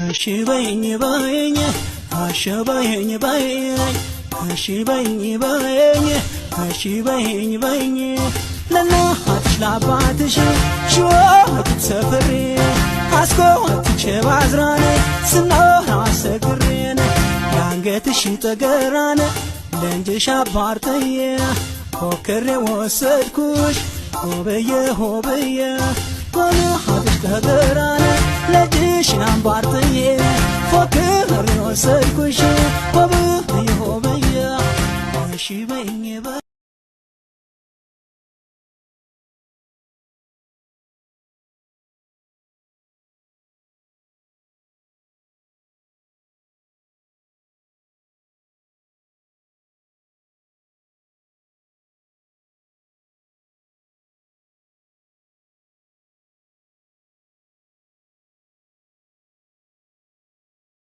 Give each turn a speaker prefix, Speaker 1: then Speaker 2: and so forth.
Speaker 1: እሺ በይኝ በይኝ እሺ በይኝ በይኝ እሺ በይኝ በይኝ እሺ በይኝ በይኝ ለእናትሽ ለአባትሽ ሽወት ሰፍሬ አስኮትቼ ባዝራን ስኖር አሰግሬን የአንገትሽ ጠገራን ለእንጅሽ አባርተዬ ፎክሬ ወሰድኩሽ ሆብዬ ሆብዬ በናትሽ ጠገራን ለእጅሽ አባርተዬ ፎክሬ ወሰድኩሽ ሆብዬ ሆብዬ እሺ በይኝ